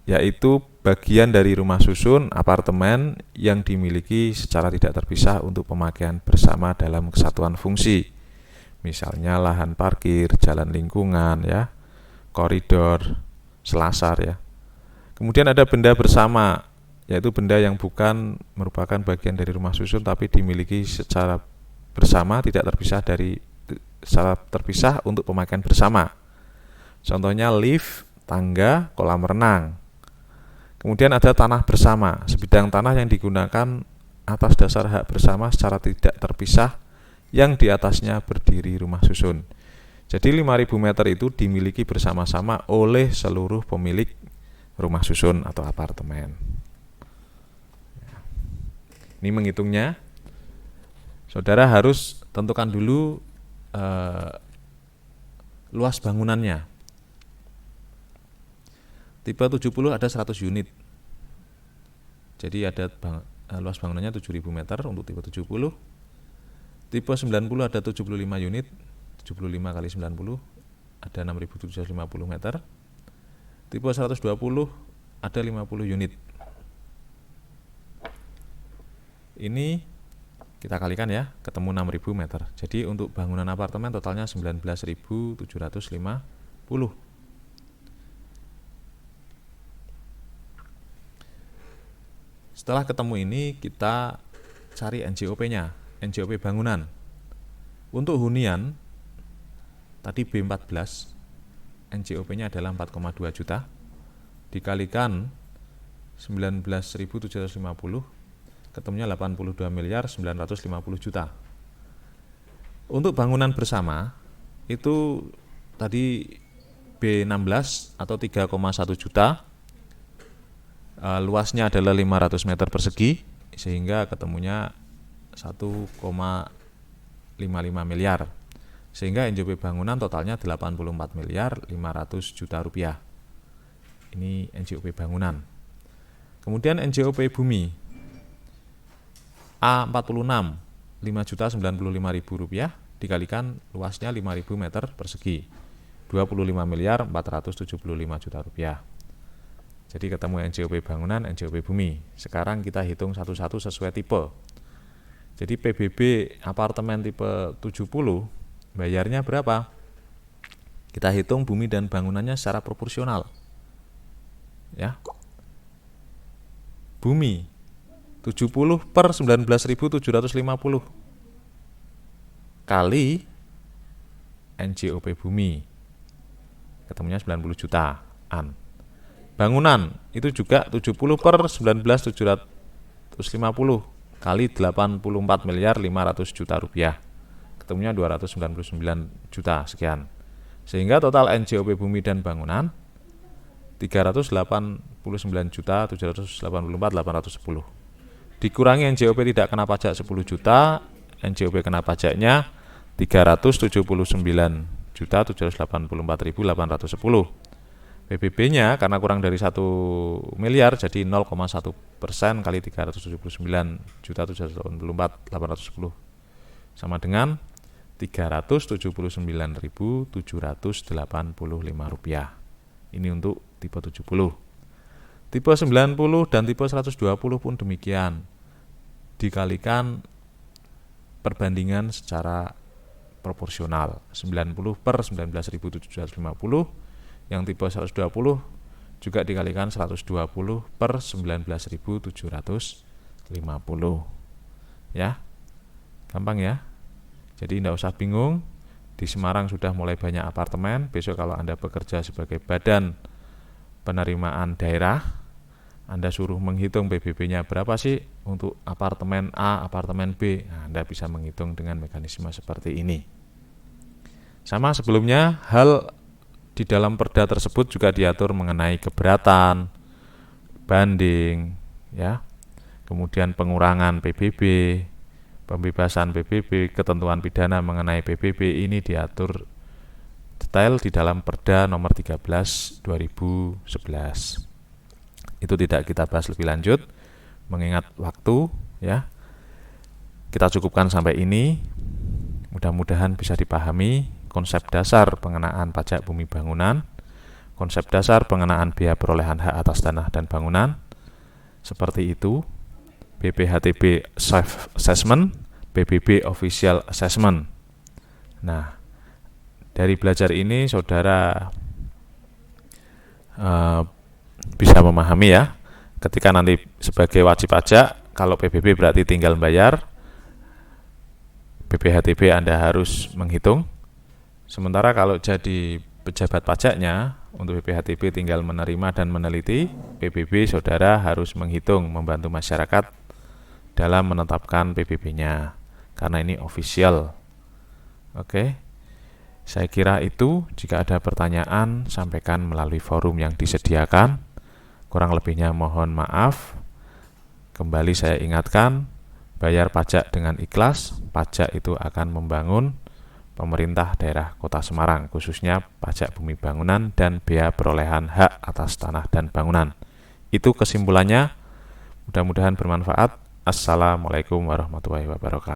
yaitu bagian dari rumah susun apartemen yang dimiliki secara tidak terpisah untuk pemakaian bersama dalam kesatuan fungsi. Misalnya lahan parkir, jalan lingkungan, ya, koridor, selasar, ya. Kemudian ada benda bersama, yaitu benda yang bukan merupakan bagian dari rumah susun tapi dimiliki secara bersama, tidak terpisah untuk pemakaian bersama. Contohnya lift, tangga, kolam renang. Kemudian ada tanah bersama, sebidang tanah yang digunakan atas dasar hak bersama secara tidak terpisah yang di atasnya berdiri rumah susun. Jadi 5.000 meter itu dimiliki bersama-sama oleh seluruh pemilik rumah susun atau apartemen. Ini menghitungnya, saudara harus tentukan dulu luas bangunannya. Tipe 70 ada 100 unit. Jadi ada luas bangunannya 7.000 meter untuk tipe 70. Tipe 90 ada 75 unit. 75 kali 90 ada 6.750 meter. Tipe 120 ada 50 unit. Ini kita kalikan ya, ketemu 6.000 meter. Jadi untuk bangunan apartemen totalnya 19.750. Setelah ketemu ini, kita cari NJOP-nya, NJOP bangunan. Untuk hunian, tadi B14, NJOP-nya adalah 4,2 juta, dikalikan 19.750, ketemunya 82 miliar 950 juta. Untuk bangunan bersama, itu tadi B16 atau 3,1 juta, luasnya adalah 500 meter persegi, sehingga ketemunya 1,55 miliar. Sehingga NJOP bangunan totalnya 84 miliar 500 juta rupiah. Ini NJOP bangunan. Kemudian NJOP bumi A46 5.095.000 rupiah dikalikan luasnya 5.000 meter persegi, 25 miliar 475 juta rupiah. Jadi ketemu NJOP bangunan, NJOP bumi. Sekarang kita hitung satu-satu sesuai tipe. Jadi PBB apartemen tipe 70 bayarnya berapa? Kita hitung bumi dan bangunannya secara proporsional. Ya. Bumi 70 per 19.750 kali NJOP bumi. Ketemunya 90 jutaan. Bangunan itu juga 70 per 19.750 kali 84 miliar 500 juta rupiah. Ketemunya 299 juta sekian. Sehingga total NJOP bumi dan bangunan 389 juta 784 810. Dikurangi NJOP tidak kena pajak 10 juta, NJOP kena pajaknya 379 juta 784.810. PBB-nya karena kurang dari 1 miliar jadi 0,1% kali 379.784.810 sama dengan 379.785 rupiah. Ini untuk tipe 70. Tipe 90 dan tipe 120 pun demikian. Dikalikan perbandingan secara proporsional 90 per 19.750. Yang tipe 120 juga dikalikan 120 per 19.750. Ya, gampang ya. Jadi tidak usah bingung. Di Semarang sudah mulai banyak apartemen. Besok kalau Anda bekerja sebagai badan penerimaan daerah, Anda suruh menghitung PBB-nya berapa sih untuk apartemen A, apartemen B. Nah, Anda bisa menghitung dengan mekanisme seperti ini. Sama sebelumnya, hal di dalam perda tersebut juga diatur mengenai keberatan, banding, ya, kemudian pengurangan PBB, pembebasan PBB, ketentuan pidana mengenai PBB. Ini diatur detail di dalam Perda nomor 13 2011. Itu tidak kita bahas lebih lanjut, mengingat waktu ya. Kita cukupkan sampai ini. Mudah-mudahan bisa dipahami konsep dasar pengenaan pajak bumi bangunan, konsep dasar pengenaan biaya perolehan hak atas tanah dan bangunan. Seperti itu, BPHTB Self Assessment, PBB Official Assessment. Nah, dari belajar ini saudara bisa memahami ya, ketika nanti sebagai wajib pajak, kalau PBB berarti tinggal bayar, BPHTB Anda harus menghitung. Sementara kalau jadi pejabat pajaknya, untuk BPHTB tinggal menerima dan meneliti, PBB saudara harus menghitung, membantu masyarakat dalam menetapkan PBB-nya, karena ini official. Oke, saya kira itu. Jika ada pertanyaan, sampaikan melalui forum yang disediakan. Kurang lebihnya mohon maaf. Kembali saya ingatkan, bayar pajak dengan ikhlas. Pajak itu akan membangun pemerintah daerah Kota Semarang, khususnya pajak bumi bangunan dan biaya perolehan hak atas tanah dan bangunan. Itu kesimpulannya. Mudah-mudahan bermanfaat. Assalamualaikum warahmatullahi wabarakatuh.